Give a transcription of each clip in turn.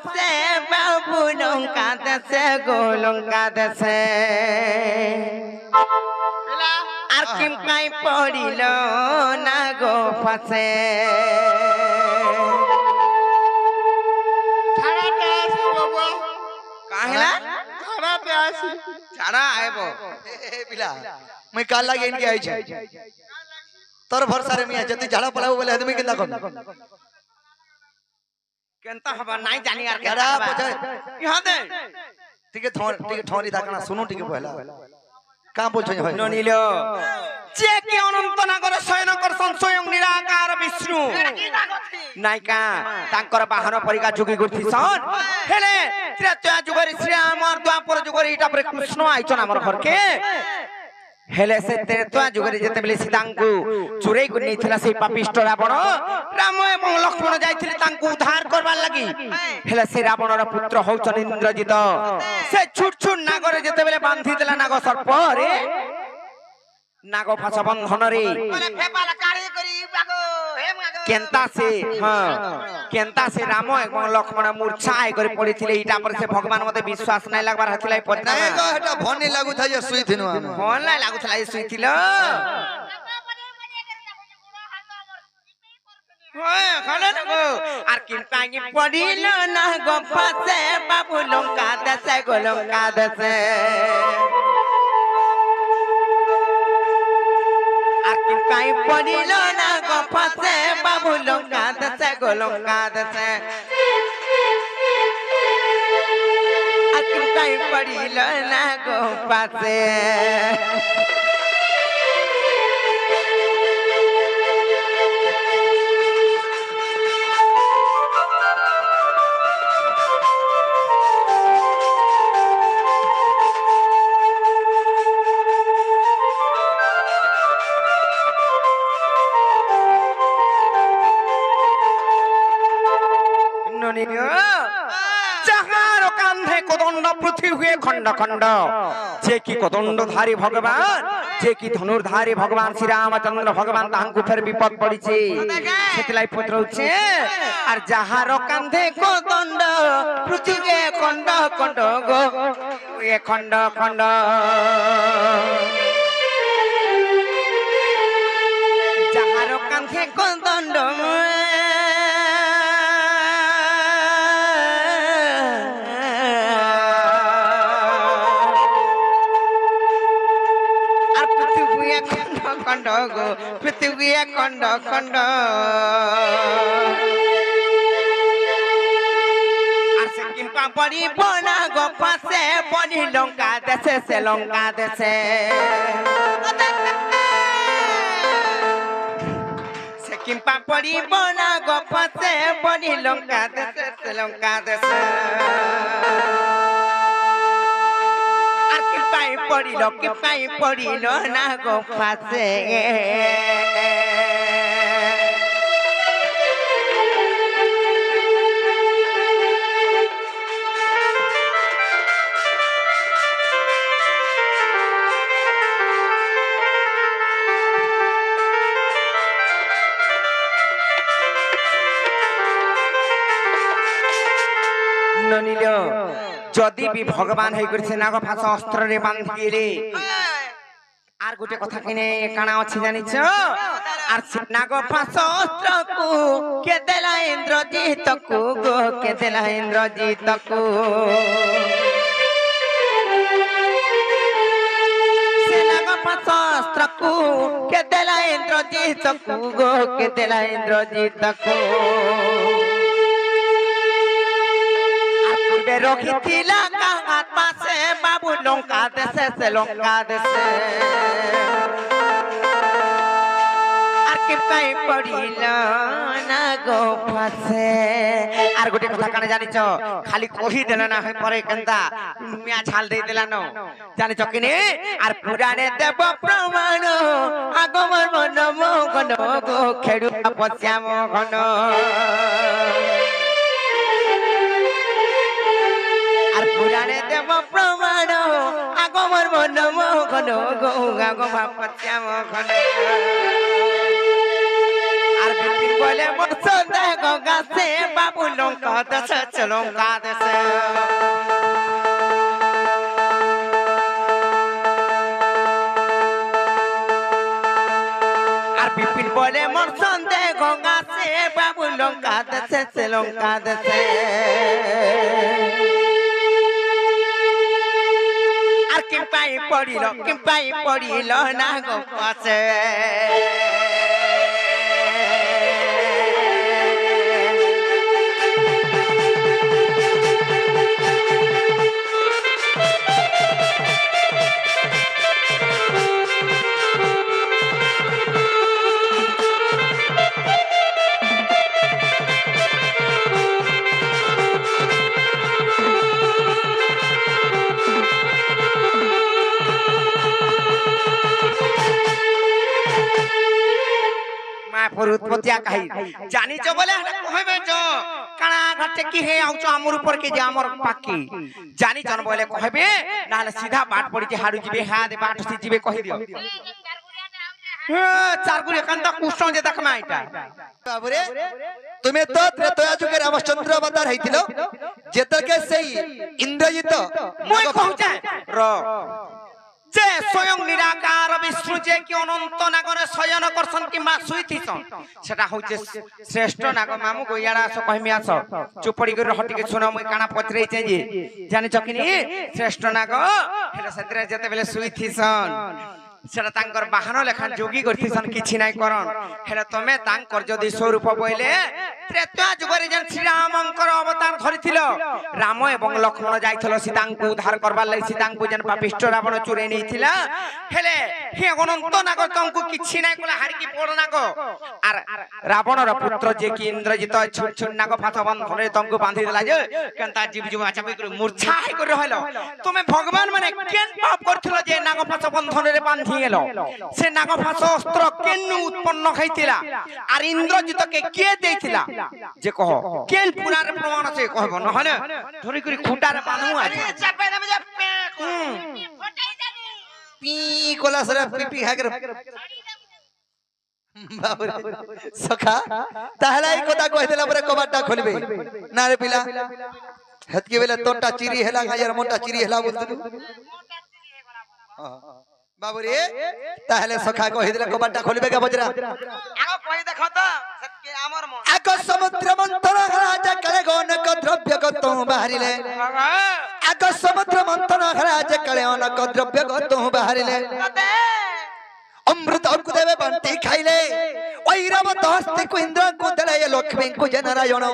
পাশে বাবু লঙ্কা দেশে গো লঙ্কা দেশে আর কিমকাই পড়িল না গো পাশে কাহেলা ছাড়া আইব पिला मैं काल लागे इनके आई छे तोर भरोसा रे मिया जति झाड़ा पलाऊ बोले आदमी केंदा कोन केनता हबा नाही जानी यार केड़ा पूछे यहां दे ठीक है ठोरी दाकना सुनो ठीक है पहला का बोलछो भाई ननिल जे के अनंत नागर शयन करसन स्वयं निराकार विष्णु नायिका तांकर बाहन परिका जोगी गुरथि सन हेले त्रेता जुगरी श्री राम द्वापर जुगरी इटा पर कृष्ण आइछन हमर घर के हेले से त्रेता जुगरी जते बेले सीतांकु चुरै को नेथिला से पापिष्ट रावण राम एवं लक्ष्मण जाइथिले तांकु उद्धार करबा लागि हेले से रावणर पुत्र होचन इंद्रजित से छुट छुट नागर जते बेले बांधी देला नाग सर्प रे नाग फास बंधन रे केंता से हां केंता से राम एवं लक्ष्मण मूर्छा आइ कर पड़िथिले इटा पर से भगवान मते विश्वास नै लागबार हथिलै पटना नहीं तो हटा भनी लागु था ये सुई थिनु हम फोन नै लागु थला सुई थिलो होय खले गो आर किंतागी पडिल ना गो फासे बाबू लंका दसे गो लंका दसे काई पडिल ना गो फासे बाबू लंका दसे गो लंका दसे काई पडिल ना गो फासे जहार कांधे कोदंड पृथ्वी खंड खंड जे की कोदंडधारी भगवान जे की धनुर्धारी भगवान श्री रामचंद्र भगवान तांकु फेर विपद पड़िছে सेतलाई पुत्र होছে আর जहार कांधे कोदंड पृथ्वी खंड खंड गो ए खंड खंड जहार कांधे कोदंड खंड गो पृथ्वी खंड खंड आसे किंपा पड़ी बना गो फासे बनी लंका देशे से लंका देशे से किंपा पड़ी बना गो फासे बनी लंका देशे से लंका देशे पाई पड़िल ना गो फासे ननिल जदि भी भगवान है करছে নাগ ফাঁস অস্ত্র রে বাঁধি রে আর গোটে কথা কিনে কানা আছে জানিছ আর নাগ ফাঁস অস্ত্র কো কে দেলা ইন্দ্রজিৎ কো গো কে দেলা ইন্দ্রজিৎ কো সে নাগ ফাঁস অস্ত্র কো কে দেলা ইন্দ্রজিৎ কো গো কে দেলা ইন্দ্রজিৎ কো रखी थिला कांगात पासे बाबू लंका देशे से लंका देशे आर के पाई पड़िल ना गो फासे आर गोटे कथा काने जानिछ खाली कहि देला ना होय परे केनता मिया छाल दे देला न जानिछ किने आर पुराणे देव प्रमाण आगमन मन मोहन गो खेडु पश्याम घन पुराणे देव प्रमाण आगमर मन मोहन गो आगम पश्याम घन आर बिपिन बोले সন্দে গঙ্গাসে বাবু লঙ্কা দেশে লঙ্কা দেশে আর বিপিন বলে মোর সন্দে গঙ্গাসে বাবু লঙ্কা দেশে লঙ্কা দেশে আর কিম্পাই পড়িল না গো পাশে উৎপত্তি কাহি জানিছ বলে কইবে জ কানা ঘাটে কি হে আউছ আমর উপর কে যে আমর পাকি জানিছন বলে কইবে নালে সিধা বাট পড়িতে হারু জিবে হা দে বাট সি জিবে কই দিও চারগুলি একান্ত কুষ্ণ যে দেখমা এটা বাবুরে তুমি তো ত্রেতয়া যুগের রামচন্দ্র অবতার হইছিল যেতকে সেই ইন্দ্রজিৎ মই কহুছে র যে স্বয়ং নিরাকার বিষ্ণু যে কি অনন্ত নাগরে শয়ন করছন কিংবা শুইতিছন সেটা হচ্ছে শ্রেষ্ঠ নাগ মামু গইয়াড়া আস কহিমি আস চুপড়ি করে হটিকে শুনো মই কানা পত্রেইছে যে জানিছ কিনি শ্রেষ্ঠ নাগ হেটা সেতরে যেতেবেলে শুইতিছন সেটা তাঙ্কর বাহন লেখান যোগী করতিছন কিছু নাই করন হেলে তুমি তাঙ্কর যদি স্বরূপ বইলে ত্রেতয়া যুগরে যেন শ্রীরামঙ্কর অবতার ধরিছিল রাম এবং লক্ষ্মণ যাইছিল সীতাঙ্কু উদ্ধার করবার লাগি সীতাঙ্কু যেন পাপিষ্ট রাবণ চুরে নিয়েছিল হেলে হে অনন্ত নাগ তঙ্কু কিছু নাই কলা হারিকি পড় নাগ আর রাবণর পুত্র যে কি ইন্দ্রজিৎ ছুট ছুট নাগ পাথ বন্ধনে তঙ্কু বাঁধি দিলা যে কেন তার জীব জীব আচাপি করে মূর্ছা হই করে হইল তুমি ভগবান মানে কেন পাপ করছিল যে নাগ পাথ বন্ধনে বাঁধি সে নাগফাস অস্ত্র কেন উৎপন্ন খাইছিলা আর ইন্দ্রজিৎকে কে দেইছিলা যে কহ কেল পুরার প্রমাণ আছে কহব নহলে ধরি করে খুঁটার বানু আছে চাপে দেবে যে ফটাই যাবে পি কলা সরে পিপি হাগর বাবুরে সখা তাহলে এই কথা কইদেলা পরে কবাটটা খুলবে না রে পিলা হেতকে বেলা তোটা চিরি হেলা গায়ের মোটা চিরি হেলা বলতু বাবুরে তাহলে সখা কহিদিলে কবাটটা খুলবে কে বজরা আগো কই দেখো তো সত্যি আমার মন আগ সমুদ্র মন্থন রাজা কালে গনক দ্রব্য গত বাহারিলে আগ সমুদ্র মন্থন রাজা কালে অনক দ্রব্য গত বাহারিলে অমৃত অর্ক দেবে বান্তি খাইলে ঐরাবত হস্তে কো ইন্দ্র কো দেলে লক্ষ্মী কো নারায়ণ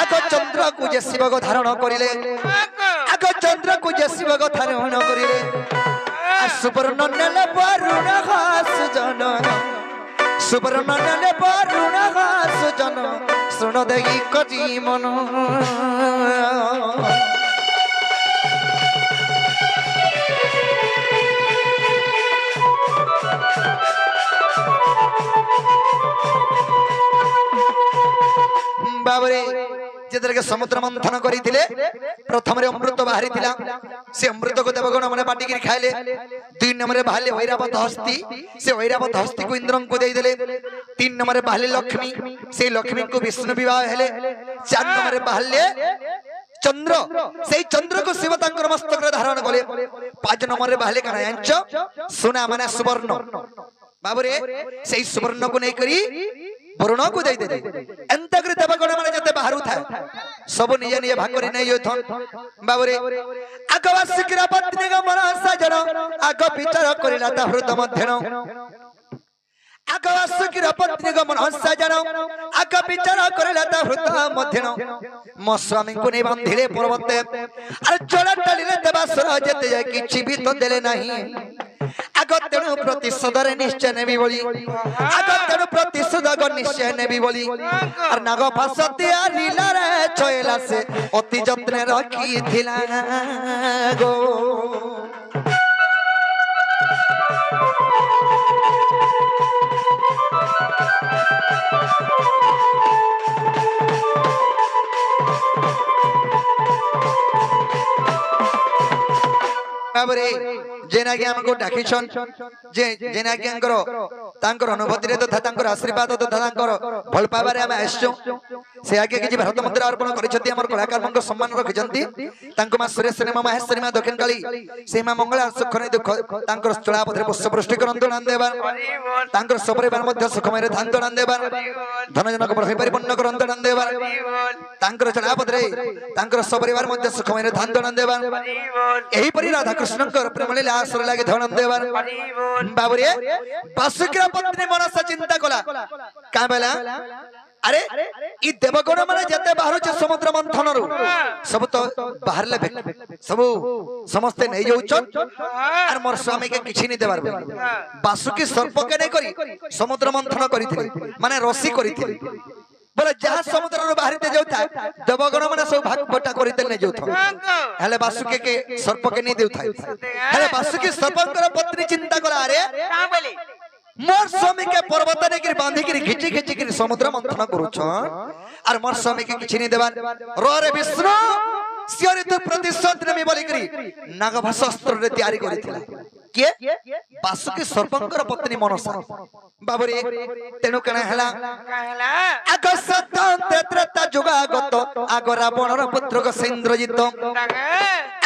আগ চন্দ্র কো যে শিব গো ধারণ করিলে আগ চন্দ্র কো যে শিব গো ধারণ করিলে সুবর্ণ নেলে বরুণ সুজন সুবর্ণ নেলে বরুণ সুজন শুণ দেখি কজি মন বাবরে যেদেরকে সমুদ্র মন্থন করিলে প্রথমে অমৃত বাহারিলা সে অমৃতকে দেবগণ মানে বাটিকি খাইলে দুই নম্বরে বাহারে ঐরাবত হস্তি সে ঐরাবত হস্তি কো ইন্দ্রଙ୍କୁ ଦେଇଦେଲେ তিন নম্বরে বাহারে লক্ষ্মী সেই লক্ষ্মীଙ୍କୁ বিষ্ণু বিবাহ হেলে চার নম্বরে বাহারে চন্দ্র সেই চন্দ্রକୁ শিব তাঙ্কর মস্তকরে ধারণ কলে পাঁচ নম্বরে বাহারে কানা জানছ সোনা মানে সুবর্ণ বাবুরে সেই সুবর্ণକୁ নেই করি বরুণ को दे दे एंत करे देवगण माने जते बाहरु थाए सब निजे निजे भाग करी नै योथन बाबरे आगवासिकरा पत्नी ग मन सजन आग विचार करिला ता हृदय मध्यन आगवासिकरा पत्नी ग मन सजन आग विचार करिला ता हृदय मध्यन मो स्वामी को नै बांधिले पर्वते अरे जड़ा टलिले देवासुर जते किछि भी तो देले नाही আগতেণু প্রতিশোধরে নিশ্চয় নেবি বলি আগতেণু প্রতিশোধ নিশ্চয় নেবি বলি আর নাগ ফাঁসতে আনিলারে ছয়লা সে অতি যত্নে রাখিছিলা গো बाबरे जेना के हमको डाकिछन जे जेना के अंकर तांकर अनुभूति रे तथा तांकर आशीर्वाद तथा तांकर भल पाबारे हम आइछु से आगे कि भारत मंदिर अर्पण करिसथि हमर कलाकार मन सम्मान रखिसथि तांको मा सुरेश्वरी मा महेश्वरी मा दक्षिण काली से मा मंगला सुख नै दुख तांकर चला पथरे पुष्प वृष्टि करंतु नाम देवा तांकर सपरिवार मध्ये सुखमय रे धांत नाम देवा धन जनक बढ़ाई परिपूर्ण करंतु नाम देवा तांकर चला पथरे तांकर सपरिवार मध्ये सुखमय रे धांत नाम देवा एही परि राधा कृष्णकर प्रेम लीला आसर लागे धन देवा बाबुरे बासुकी पत्नी मनसा चिंता कला का बेला अरे ई देवगण माने जते बाहर छ समुद्र मंथन रु सब तो बाहरले सब समस्त नै जाउछ आर मोर स्वामी के किछि नै देबार बासुकी सर्प के नै करी समुद्र मंथन करिथिले माने रसी करिथिले बोले जहां समुद्र रो बाहरते जाउथा देवगण माने सब भाग बटा करिते नै जाउथा हेले बासुकी के सर्प के नै देउथा हेले बासुकी सर्पकर पत्नी चिंता कला अरे का बोले मोर स्वामी के पर्वत ने गिर बांधी गिर खिची खिची गिर समुद्र मंथन करूछ आर मोर स्वामी के किछि नै देबान रो रे विष्णु सियरि तु प्रतिशोध नेमी बोली करी नागभाष अस्त्र रे तैयारी करिथिला के बासुकी सर्पंकर पत्नी मनसा बाबरे तेनु कना हला आग सतंत त्रेता जुगागत आग रावणर पुत्र को इंद्रजित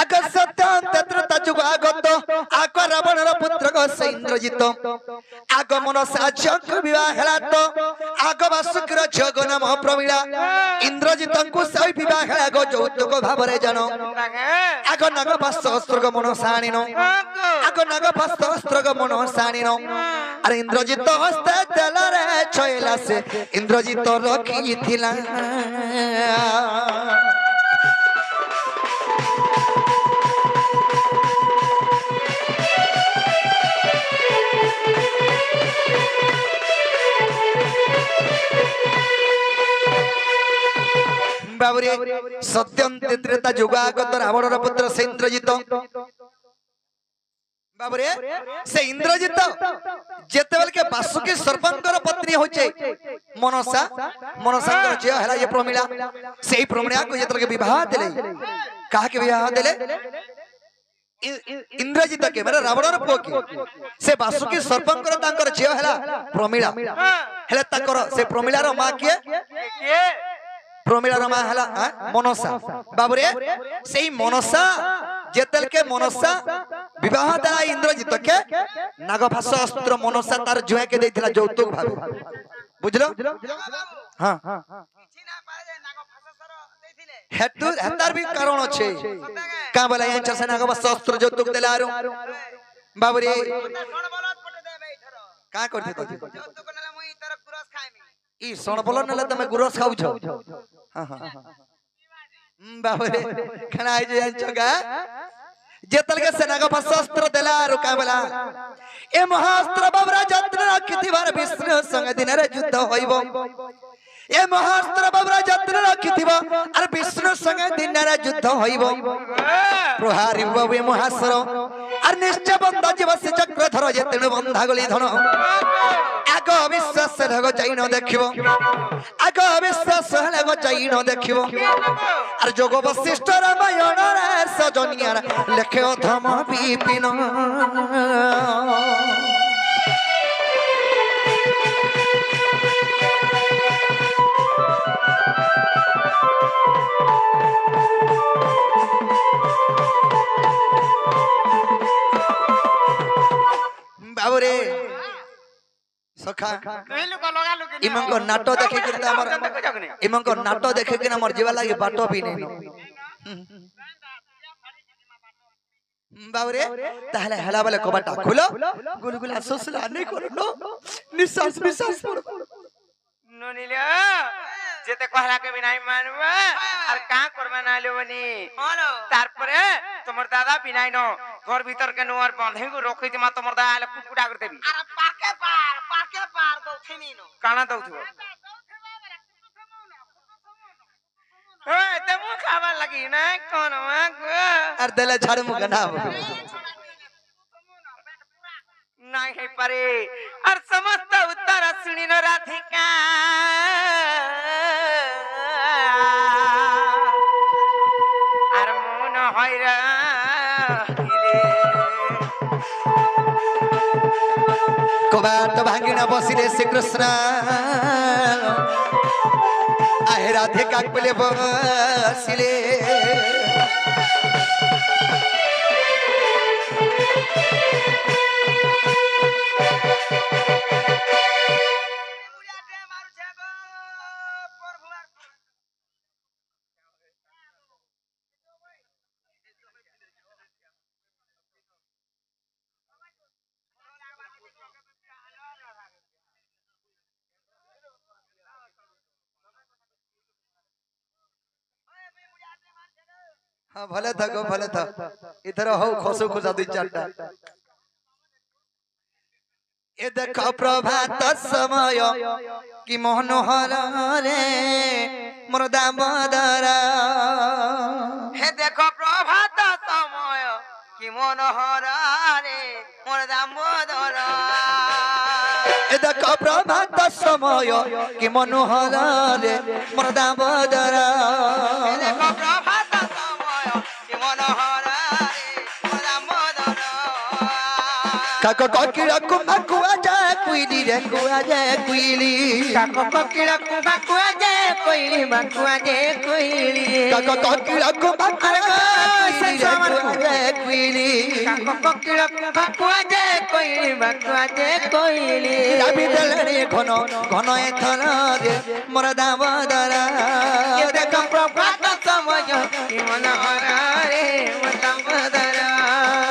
आग सतंत त्रेता जुगागत आग रावणर पुत्र को इंद्रजित आग मनसा जग विवाह हला तो आग बासुकीर जग नाम प्रमीला इंद्रजित को सही विवाह हला गो जौतुक भाबरे जानो आग नागभाष अस्त्र को मनसा आनिनो आग नागभाष अस्त्र को मनसा आनिनो अरे इंद्रजित हस्ते देला रे छैला से इंद्रजित रखी थिला बाबरे सत्यंते त्रेता जुगागत रावणर पुत्र से इंद्रजित बाबरे से इंद्रजित जेतेबेल के बासुकी सर्पंकर पत्नी होचे मनसा मनसांकर जे हला ये प्रमीला सेही प्रमीला को जेतेबेल के विवाह देले काहा के विवाह देले इंद्रजित के मेरा रावणर पुओ के से बासुकी सर्पंकर तांकर जे हला प्रमीला हेले तांकर से प्रमीलार मां के प्रमीला रमा हला मनसा बाबरे सेही मनसा जेतेल के मनसा विवाह दला इंद्रजित के नागभाष अस्त्र मनसा तार जुए के देथिला जौतुक भाबे बुझलो हां हेतु हेतार भी कारण अछि का बोला या चसे नागभाष अस्त्र जौतुक देलारो बाबरे का करथे तो जौतुक नला मुई तर गुरस खाइमी ई सणबल नले तमे गुरस खाउ छ हां हां बाबरे खना आइ जे जगा जेतल के सेना का शस्त्र देला रुका बला ए महास्त्र बाबरा जत्र रखिथिबार विष्णु संग दिन रे युद्ध होइबो ए महास्त्र बाबरा जत्र रखिथिबा आर विष्णु संग दिन रे युद्ध होइबो प्रहारी बाबे महास्त्र आर निश्चय बंदा जीव से चक्र धर जेतनु बंधा गली धन आग अविश्वास लगो जाई न देखिबो आग अविश्वास लगो जाई न देखिबो आर जोग वशिष्ठ रामायण रे सजनिया लेखे अधम विपिन बाबरे सखा इमंको नाटो देखे कि हमर इमंको नाटो देखे कि हमर जीवा लागे बाटो भी नहीं बाबरे ताहले हला वाले कबाटा खोलो गुलगुला सोसला नहीं करलो निश्वास विश्वास ननिला जेते कहला के बिनाई मानबा আর কা করবা না লবনি হলো তারপরে তোমার দাদা বিনাই ন ঘর ভিতর কে নোয়ার বাঁধে গো রখি দিমা তোমার দাদা আলে কুকুড়া করে দেবি আর পারকে পার দো থেমি ন কানা দউথিব এ তেমু খাবার লাগি না কোন গো আর দেলে ঝাড় মুখ না নাই হে পারে আর সমস্ত উত্তর শুনি ন রাধিকা আর মন হইরা କବାଟ ଭାଙ୍ଗିନା ବସିଲେ ଶ୍ରୀକୃଷ୍ଣ ଆହେ ରାଧେ କାକୁଲେ ବସିଲେ हाँ भले था गो भले था इधर हो खोसो खोसा दुई चारटा ए देखो प्रभात समय कि मनोहर रे मोर दामोदर হে দেখো প্রভাত সময় কি মনোহর রে মোর দামোদর ए देखो प्रभात समय कि मनोहर रे मोर दामोदर হে দেখো প্রভাত সময় কি মনোহর রে মোর দামোদর काको कोकिला कुमा कुआ जा कुइली रे कुआ जा कुइली কাকো কোকিলা কুবা কুয়া যে কইলি বাকুয়া যে কইলি काको कोकिला कुमा कुआ जा कुइली কাকো কোকিলা কুবা কুয়া যে কইলি বাকুয়া যে কইলি রাবি দলরে ঘন ঘন এথর রে মোর দামোদর এ দেখো প্রভাত সময় কি মনোহর রে মোর দামোদর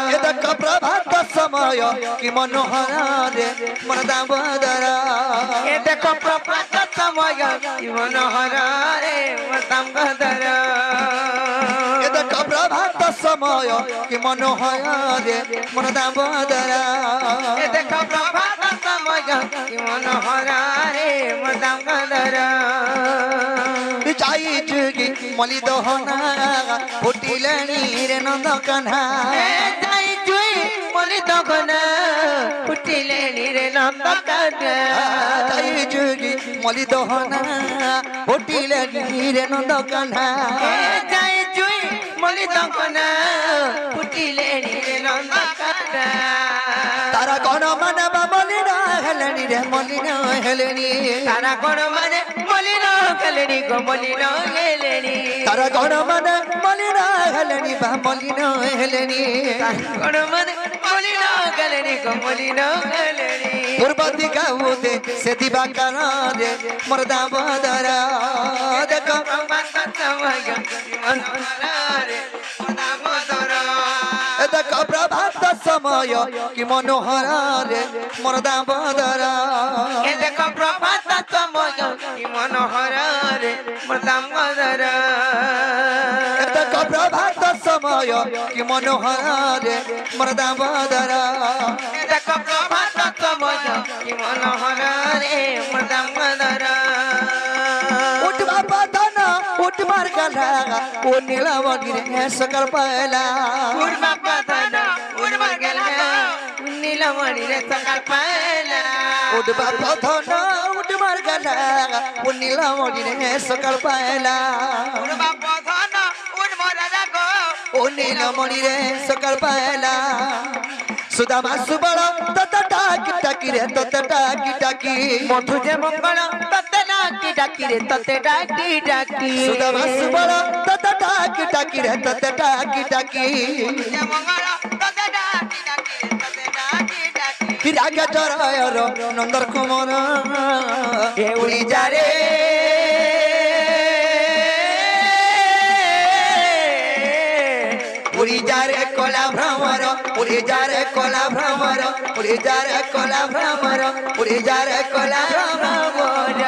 ए देखो प्रभात समय कि मनोहर रे मोर दामोदर এ দেখো প্রভাত সময় কি মনোহর রে মোর দামোদর ए देखो प्रभात समय कि मनोहर रे मोर दामोदर এ দেখো প্রভাত সময় কি মনোহর রে মোর দামোদর যাই যুগি মলি দহনা ফুটিলেনি রে নন্দ কান্হা এ যাই জুই মলি দগনা ফুটিলে নিরে নন্দ কান্না যাই যুগি মলি দহনা ফুটিলেনি রে নন্দ কান্হা এ যাই জুই মলি দগনা ফুটিলে নিরে নন্দ কান্না তারা গণ মানব মলিন হেলেনি রে মলিন হেলেনি তারা কোন মানে মলিন গেলেনি গো মলিন গেলেনি তারা গণ মানে মলিন হেলেনি বা মলিন হেলেনি কোন মানে মলিন গেলেনি গো মলিন গেলেনি পূর্বতি গাউতে সে দিবা কারে মোর দামোদর দেখো প্রভাত সময় কি মনোহর রে মোর দামোদর এ দেখো প্রভাত সময় কি মনোহর রে মোর দামোদর এ দেখো প্রভাত সময় কি মনোহর রে মোর দামোদর এ দেখো প্রভাত সময় কি মনোহর রে মোর দামোদর এ দেখো প্রভাত সময় কি মনোহর রে মোর দামোদর উঠবা পাতানা উঠ মার গালা ও নীলাবনি রে সকাল পায়লা উড়বা পাতানা উড়বা গেল নীলমণি রে সকাল পায়লা উঠবা পাতানা উঠ মার গালা ও নীলাবনি রে সকাল পায়লা উড়বা পাতানা উড়বা রাগো ও নীলমণি রে সকাল পায়লা সুদামা সুবল তত টাকি টাকি রে তত টাকি টাকি মধু যে মঙ্গল ততে ডাকি ডাকি রে ততে ডাকি ডাকি সুদামা সুবল তত টাকি টাকি রে তত টাকি টাকি যে মঙ্গল ততে ডাকি ডাকি রে ততে ডাকি ডাকি রাগে জরায়র নন্দর কুমর এ উড়ি যা রে উড়ি যা রে কলা ভ্রমর উড়ি যা রে কলা ভ্রমর উড়ি যা রে কলা ভ্রমর উড়ি যা রে কলা ভ্রমর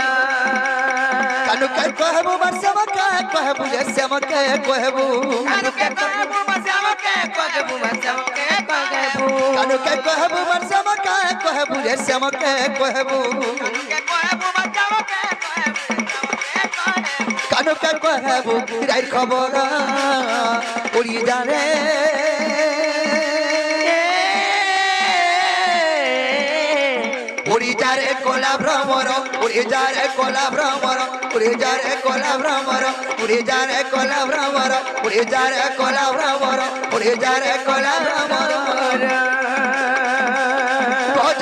কানু কে কহবু বর্ষম কে কহবু রে শ্যাম কে কহবু কানু কে কহবু বসম কে কহবু বসম কে কহবু কানু কে কহবু বর্ষম কে কহবু রে শ্যাম কে কহবু কে কহবু বসম কে কহবু কানু কে কহবু রাইর খবর উড়ি যা রে উড়ি যা রে কলা ভ্রমর উড়ি যা রে কলা ভ্রমর উড়ি যা রে কলা ভ্রমর উড়ি যা রে কলা ভ্রমর উড়ি যা রে কলা ভ্রমর উড়ি যা রে কলা ভ্রমর ভজ